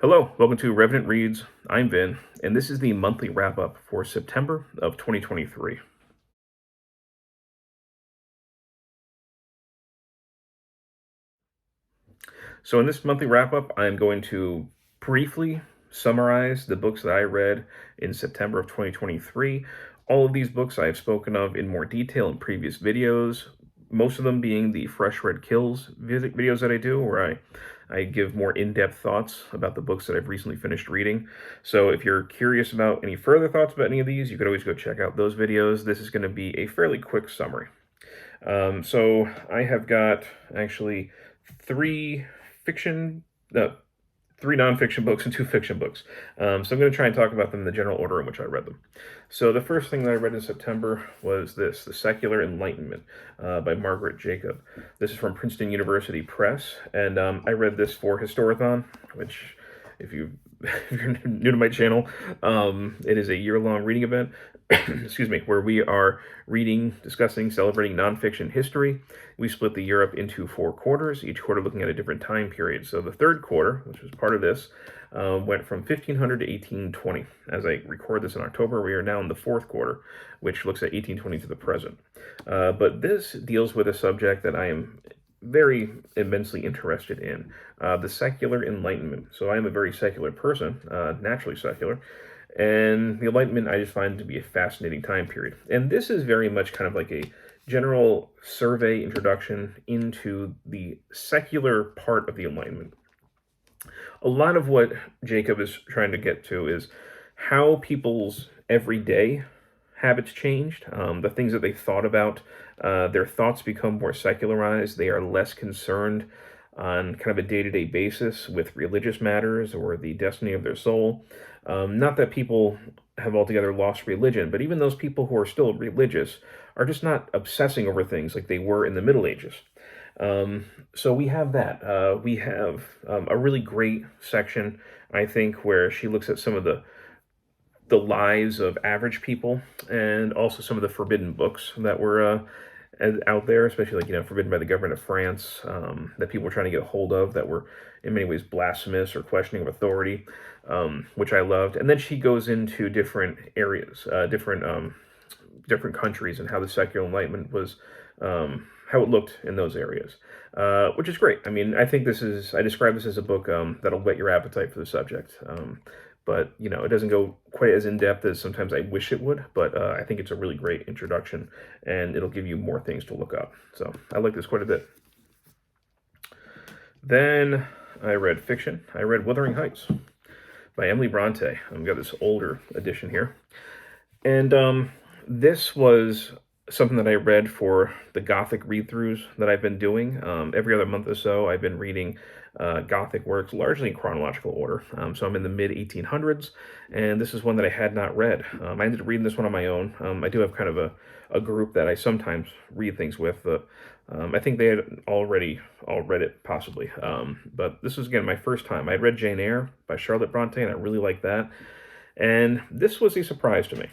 Hello, welcome to Revenant Reads. I'm Vin, and this is the monthly wrap-up for September of 2023. So in this monthly wrap-up, I'm going to briefly summarize the books that I read in September of 2023. All of these books I have spoken of in more detail in previous videos, most of them being the Fresh Read Kills videos that I do, where I give more in-depth thoughts about the books that I've recently finished reading. So if you're curious about any further thoughts about any of these, you could always go check out those videos. This is going to be a fairly quick summary. So I have got actually three fiction, no, three nonfiction books and two fiction books. So I'm going to try and talk about them in the general order in which I read them. So the first thing that I read in September was this, The Secular Enlightenment by Margaret Jacob. This is from Princeton University Press, and I read this for Historathon, which, if you're new to my channel, it is a year-long reading event, excuse me, where we are reading, discussing, celebrating nonfiction history. We split the year up into 4 quarters, each quarter looking at a different time period. So the third quarter, which was part of this, went from 1500 to 1820. As I record this in October, we are now in the 4th quarter, which looks at 1820 to the present. But this deals with a subject that I am very immensely interested in, the Secular Enlightenment. So I am a very secular person, naturally secular, and the Enlightenment I just find to be a fascinating time period. And this is very much kind of like a general survey introduction into the secular part of the Enlightenment. A lot of what Jacob is trying to get to is how people's everyday habits changed, the things that they thought about, their thoughts become more secularized. They are less concerned on kind of a day-to-day basis with religious matters or the destiny of their soul. Not that people have altogether lost religion, but even those people who are still religious are just not obsessing over things like they were in the Middle Ages. So we have that. We have a really great section, I think, where she looks at some of the lives of average people, and also some of the forbidden books that were out there, especially forbidden by the government of France, that people were trying to get a hold of, that were in many ways blasphemous or questioning of authority, which I loved. And then she goes into different areas, different countries, and how the secular enlightenment was, how it looked in those areas, which is great. I mean, I think I describe this as a book that'll whet your appetite for the subject. But, it doesn't go quite as in-depth as sometimes I wish it would, but I think it's a really great introduction, and it'll give you more things to look up. So I like this quite a bit. Then I read fiction. I read Wuthering Heights by Emily Brontë. I've got this older edition here. And this was something that I read for the Gothic read-throughs that I've been doing. Every other month or so, I've been reading Gothic works, largely in chronological order. So I'm in the mid-1800s, and this is one that I had not read. I ended up reading this one on my own. I do have kind of a group that I sometimes read things with. I think they had already all read it, possibly. But this was, again, my first time. I read Jane Eyre by Charlotte Brontë, and I really liked that. And this was a surprise to me.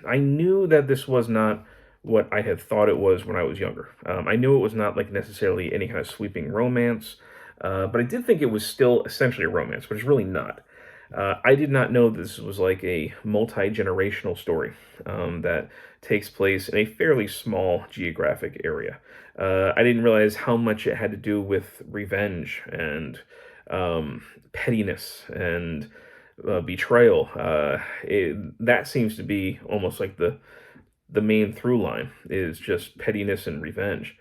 I knew that this was not what I had thought it was when I was younger. I knew it was not necessarily any kind of sweeping romance, but I did think it was still essentially a romance, but it's really not. I did not know this was like a multi-generational story that takes place in a fairly small geographic area. I didn't realize how much it had to do with revenge and pettiness and betrayal. That seems to be almost like the main through line, is just pettiness and revenge.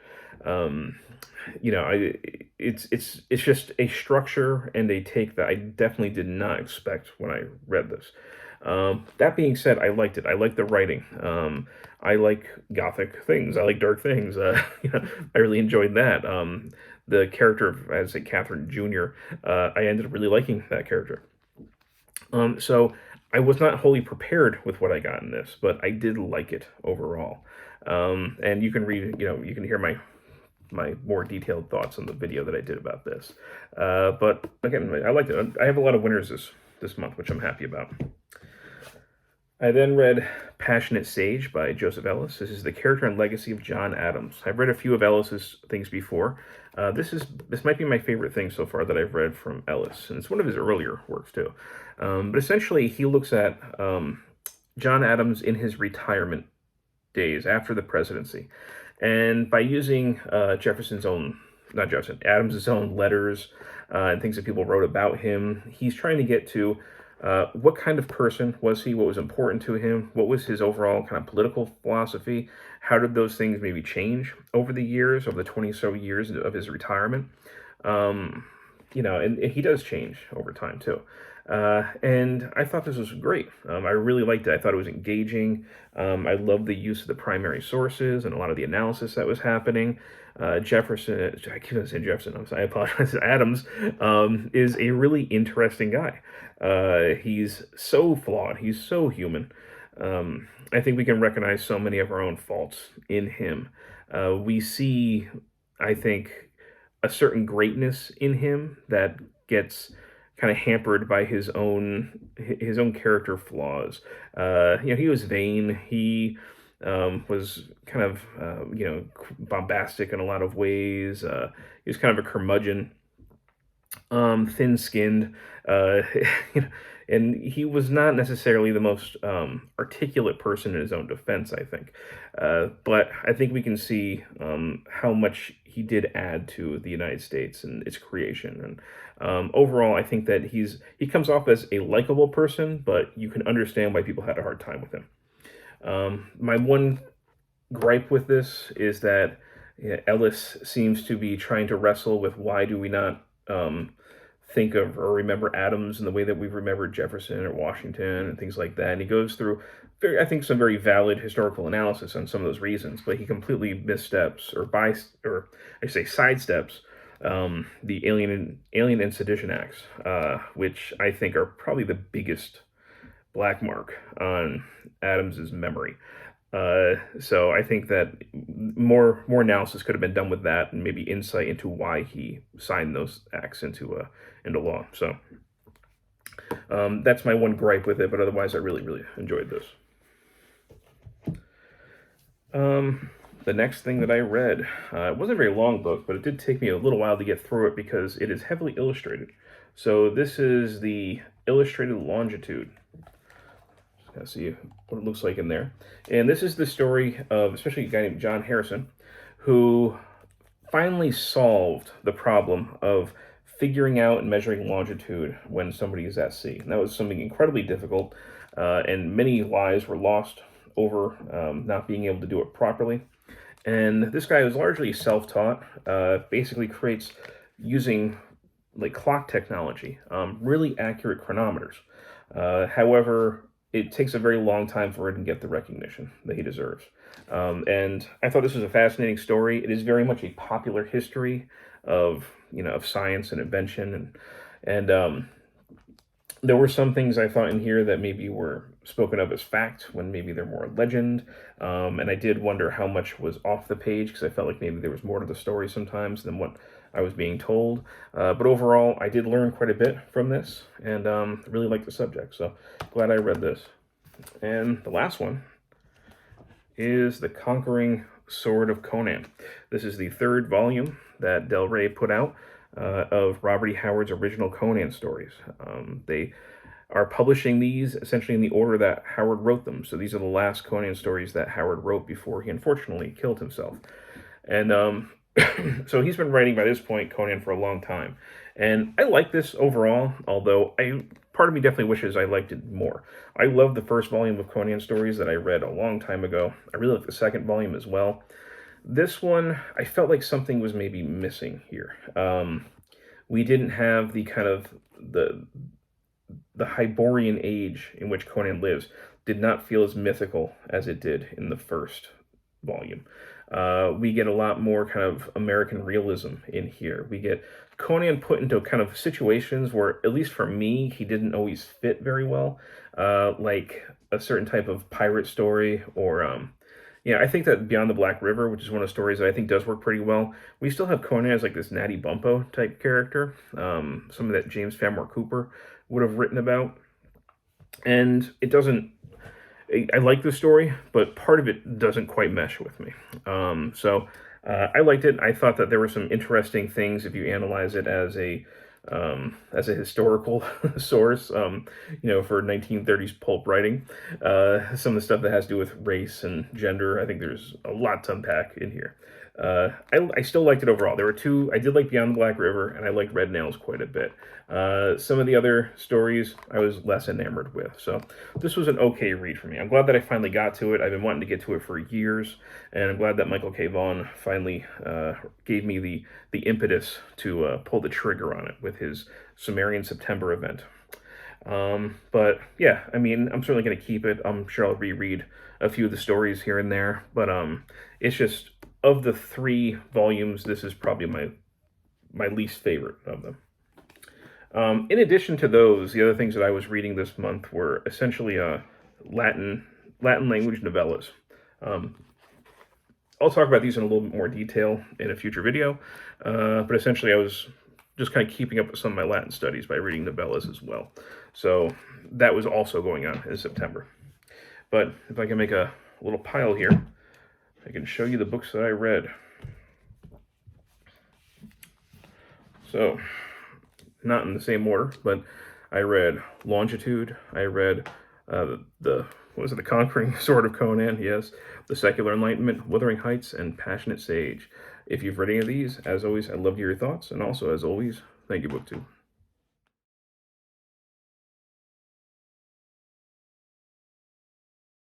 It's just a structure and a take that I definitely did not expect when I read this. That being said, I liked it. I liked the writing. I like Gothic things. I like dark things. I really enjoyed that. The character of, as a Catherine Jr., I ended up really liking that character. So I was not wholly prepared with what I got in this, but I did like it overall. And you can read, you can hear my more detailed thoughts on the video that I did about this. But again, I liked it. I have a lot of winners this month, which I'm happy about. I then read Passionate Sage by Joseph Ellis. This is the character and legacy of John Adams. I've read a few of Ellis's things before. This might be my favorite thing so far that I've read from Ellis, and it's one of his earlier works too. But essentially, he looks at John Adams in his retirement days after the presidency, and by using not Jefferson, Adams's own letters and things that people wrote about him, he's trying to get to what kind of person was he? What was important to him? What was his overall kind of political philosophy? How did those things maybe change over the years, over the 20 so years of his retirement? Um, and he does change over time too. And I thought this was great. I really liked it. I thought it was engaging. I loved the use of the primary sources and a lot of the analysis that was happening. Jefferson, I keep saying Jefferson, I apologize. Adams is a really interesting guy. He's so flawed. He's so human. I think we can recognize so many of our own faults in him. We see, I think, a certain greatness in him that gets kind of hampered by his own character flaws. He was vain. He was kind of bombastic in a lot of ways. He was kind of a curmudgeon, thin-skinned, uh, and he was not necessarily the most articulate person in his own defense, I think. But I think we can see how much he did add to the United States and its creation. And overall, I think that he comes off as a likable person, but you can understand why people had a hard time with him. My one gripe with this is that Ellis seems to be trying to wrestle with why do we not think of or remember Adams in the way that we've remembered Jefferson or Washington and things like that. And he goes through, I think, some very valid historical analysis on some of those reasons, but he completely missteps or I say sidesteps the Alien and Sedition Acts, which I think are probably the biggest black mark on Adams's memory. So I think that more analysis could have been done with that, and maybe insight into why he signed those acts into law. So that's my one gripe with it, but otherwise I really enjoyed this. The next thing that I read, it wasn't a very long book, but it did take me a little while to get through it because it is heavily illustrated. So this is the illustrated Longitude. See what it looks like in there. And this is the story of especially a guy named John Harrison, who finally solved the problem of figuring out and measuring longitude when somebody is at sea. And that was something incredibly difficult, and many lives were lost over not being able to do it properly. And this guy was largely self-taught, basically creates, using like clock technology, really accurate chronometers. However, it takes a very long time for him to get the recognition that he deserves. And I thought this was a fascinating story. It is very much a popular history of science and invention, and there were some things I thought in here that maybe were spoken of as fact when maybe they're more legend. And I did wonder how much was off the page because I felt like maybe there was more to the story sometimes than what I was being told. But overall, I did learn quite a bit from this, and really liked the subject. So glad I read this. And the last one is The Conquering Sword of Conan. This is the third volume that Del Rey put out of Robert E. Howard's original Conan stories. They are publishing these essentially in the order that Howard wrote them. So these are the last Conan stories that Howard wrote before he unfortunately killed himself. And so he's been writing by this point Conan for a long time. And I like this overall, although part of me definitely wishes I liked it more. I love the first volume of Conan stories that I read a long time ago. I really like the second volume as well. This one, I felt like something was maybe missing here. We didn't have the kind of the Hyborian age in which Conan lives did not feel as mythical as it did in the first volume. We get a lot more kind of American realism in here. We get Conan put into kind of situations where, at least for me, he didn't always fit very well, like a certain type of pirate story, or I think that Beyond the Black River, which is one of the stories that I think does work pretty well, we still have Conan as like this Natty Bumppo type character, some of that James Fenimore Cooper would have written about, and it doesn't I like the story, but part of it doesn't quite mesh with me. I liked it. I thought that there were some interesting things if you analyze it as a historical source, for 1930s pulp writing. Some of the stuff that has to do with race and gender, I think there's a lot to unpack in here. I still liked it overall. There were two, I did like Beyond the Black River, and I liked Red Nails quite a bit. Some of the other stories I was less enamored with. So this was an okay read for me. I'm glad that I finally got to it. I've been wanting to get to it for years, and I'm glad that Michael K. Vaughan finally gave me the impetus to pull the trigger on it with his Sumerian September event. But yeah, I mean, I'm certainly going to keep it. I'm sure I'll reread a few of the stories here and there, but it's just, of the 3 volumes, this is probably my least favorite of them. In addition to those, the other things that I was reading this month were essentially Latin language novellas. I'll talk about these in a little bit more detail in a future video, but essentially I was just kind of keeping up with some of my Latin studies by reading novellas as well. So that was also going on in September. But if I can make a little pile here, I can show you the books that I read. So, not in the same order, but I read Longitude. I read the Conquering Sword of Conan, yes, the Secular Enlightenment, Withering Heights, and Passionate Sage. If you've read any of these, as always, I'd love to hear your thoughts, and also, as always, thank you, BookTube.